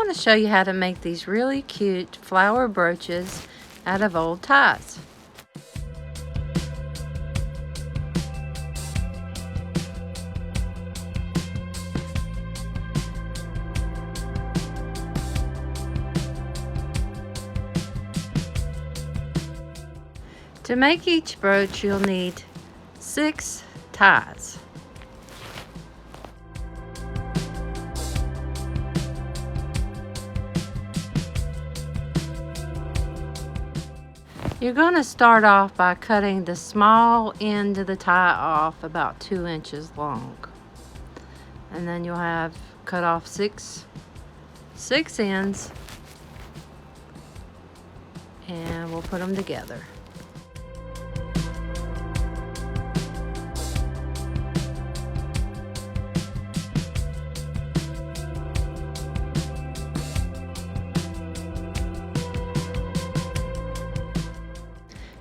going to show you how to make these really cute flower brooches out of old ties. To make each brooch, you'll need 6 ties. You're going to start off by cutting the small end of the tie off about 2 inches long. And then you'll have cut off six ends, and we'll put them together.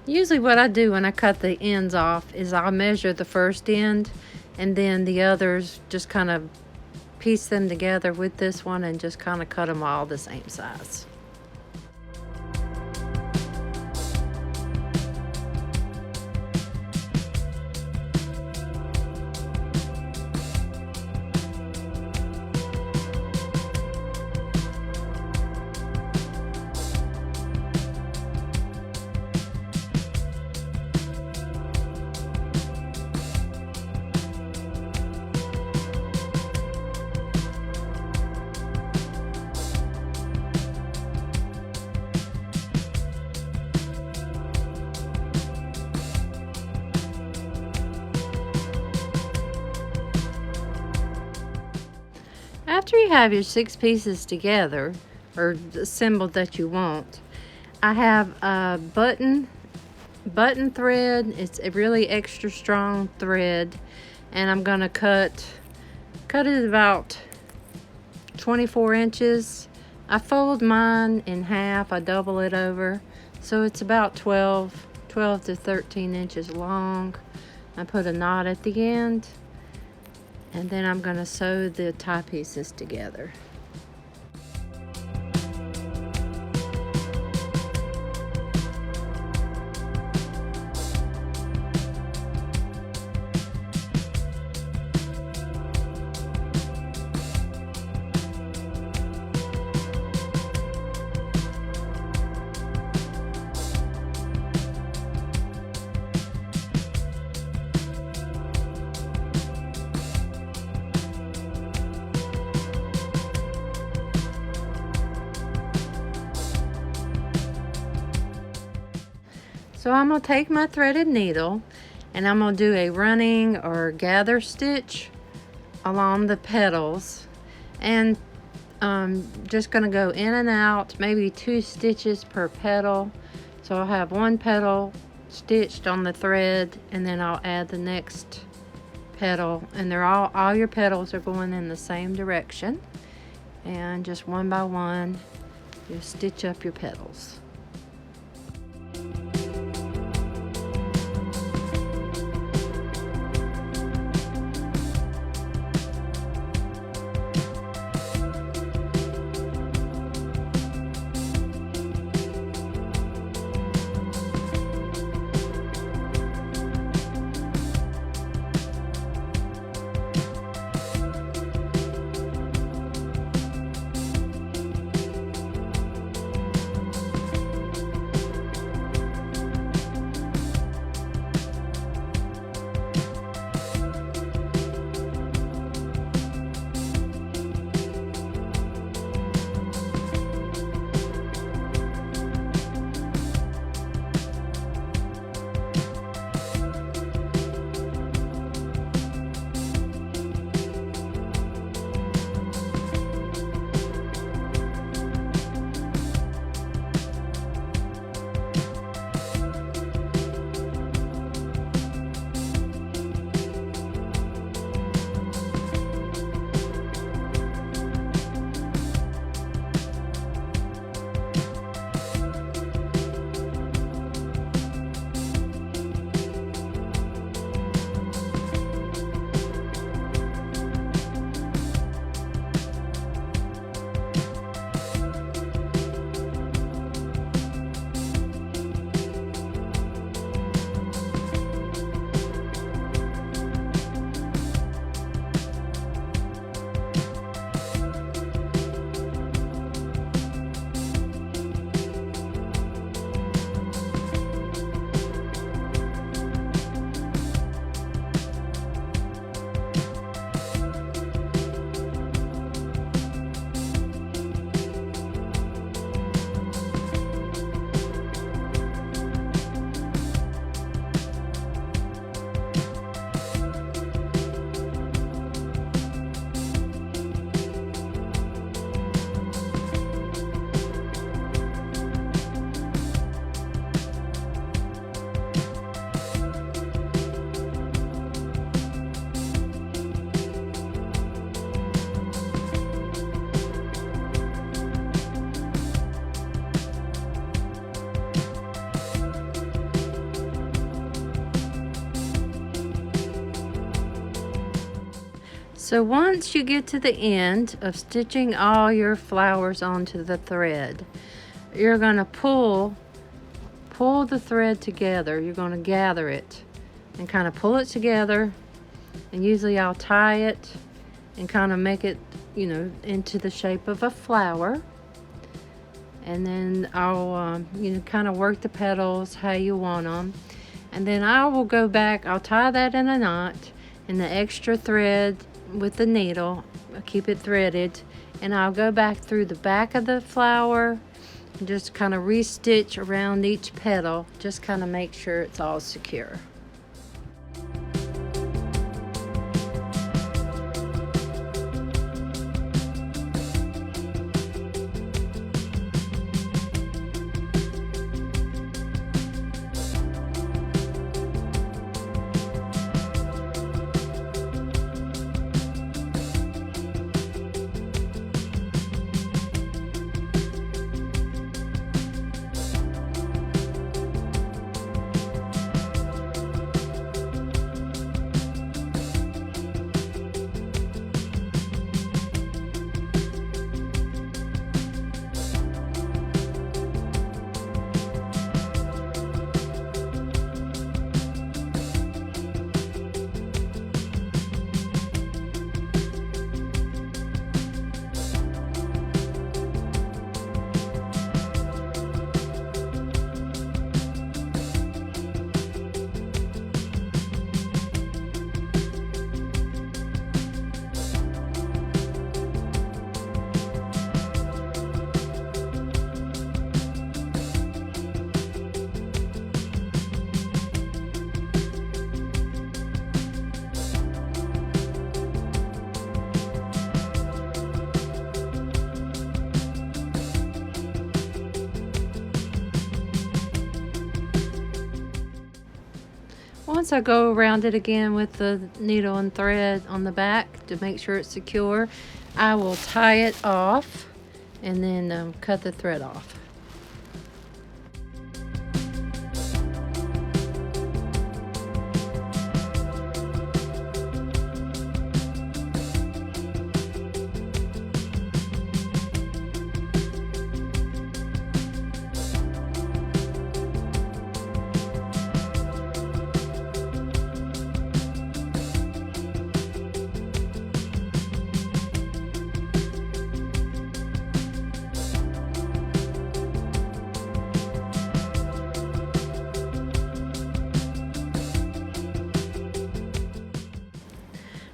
Usually what I do when I cut the ends off is I'll measure the first end, and then the others just kind of piece them together with this one and just kind of cut them all the same size. After you have your 6 pieces together, or assembled that you want, I have a button thread. It's a really extra strong thread, and I'm gonna cut it about 24 inches. I fold mine in half, I double it over, so it's about 12 to 13 inches long. I put a knot at the end, and then I'm going to sew the tie pieces together. So I'm going to take my threaded needle and I'm going to do a running or gather stitch along the petals, and just going to go in and out, maybe 2 stitches per petal. So I'll have 1 petal stitched on the thread, and then I'll add the next petal, and they're all your petals are going in the same direction, and just one by one you stitch up your petals. So once you get to the end of stitching all your flowers onto the thread, you're going to pull the thread together. You're going to gather it and kind of pull it together, and usually I'll tie it and kind of make it, into the shape of a flower. And then I'll kind of work the petals how you want them, and then I will go back. I'll tie that in a knot, and the extra thread with the needle, I'll keep it threaded, and I'll go back through the back of the flower and just kind of restitch around each petal, just kind of make sure it's all secure. Once I go around it again with the needle and thread on the back to make sure it's secure, I will tie it off and then cut the thread off.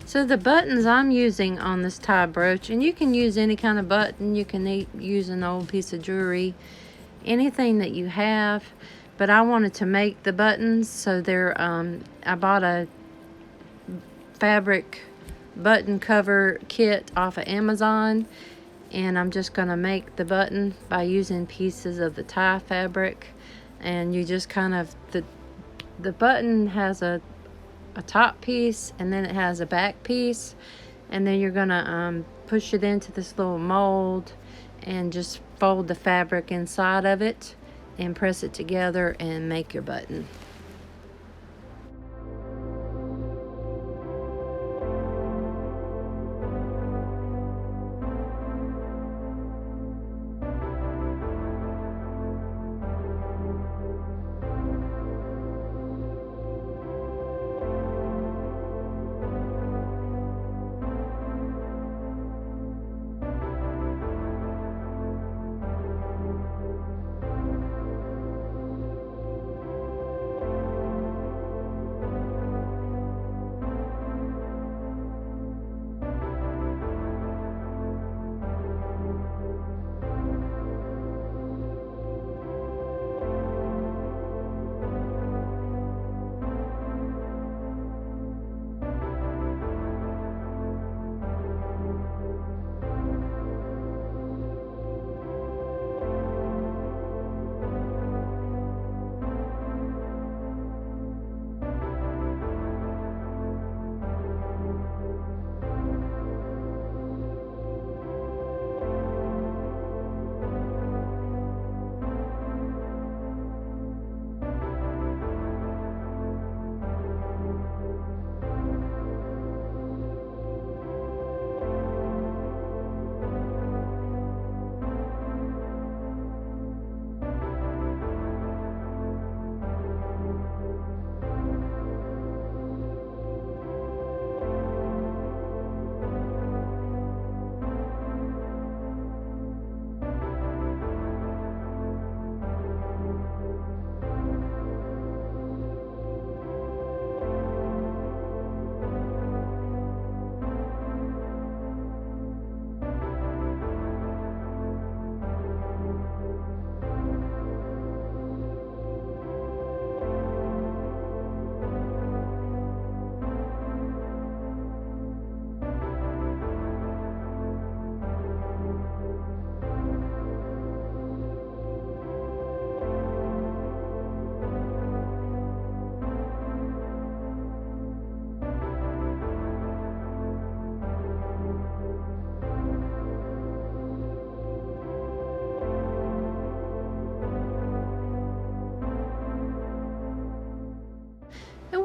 So the buttons I'm using on this tie brooch, and you can use any kind of button, you can use an old piece of jewelry, anything that you have, but I wanted to make the buttons, so they're, I bought a fabric button cover kit off of Amazon, and I'm just going to make the button by using pieces of the tie fabric. And you just kind of, the button has a top piece, and then it has a back piece, and then you're gonna push it into this little mold and just fold the fabric inside of it and press it together and make your button.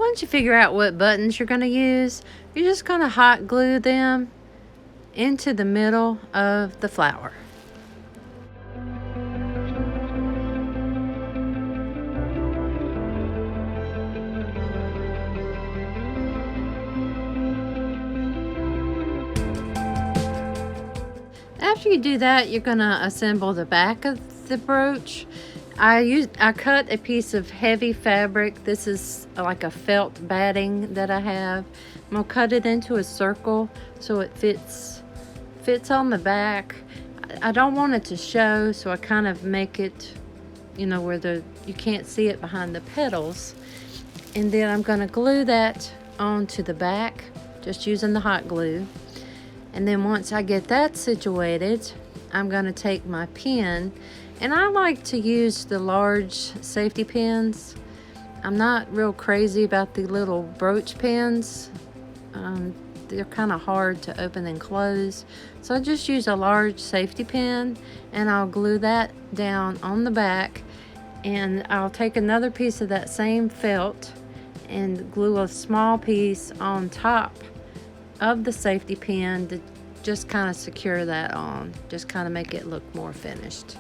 Once you figure out what buttons you're going to use, you're just going to hot glue them into the middle of the flower. After you do that, you're going to assemble the back of the brooch. I cut a piece of heavy fabric. This is like a felt batting that I have. I'm gonna cut it into a circle so it fits on the back. I don't want it to show, so I kind of make it, you know, where you can't see it behind the petals. And then I'm gonna glue that onto the back, just using the hot glue. And then once I get that situated, I'm gonna take my pin, and I like to use the large safety pins. I'm not real crazy about the little brooch pins. They're kind of hard to open and close. So I just use a large safety pin, and I'll glue that down on the back. And I'll take another piece of that same felt and glue a small piece on top of the safety pin to just kind of secure that on, just kind of make it look more finished.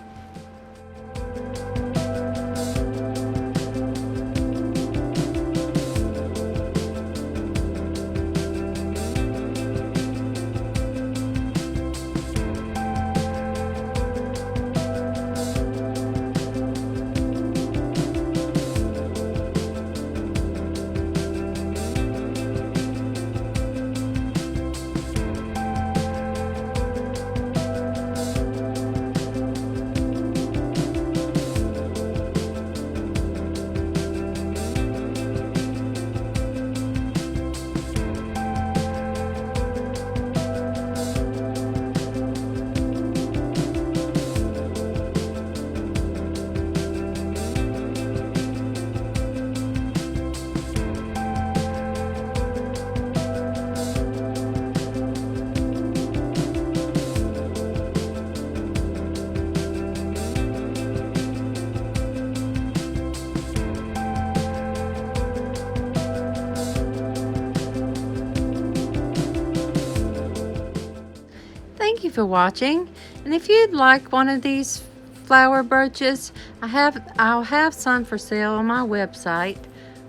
Thank you for watching, and if you'd like one of these flower brooches, I'll have some for sale on my website,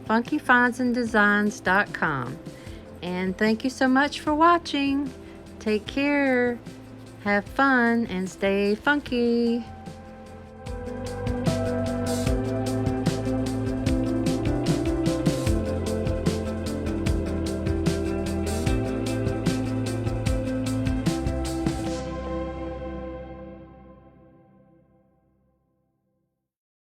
funkyfindsanddesigns.com. And thank you so much for watching. Take care, have fun, and stay funky.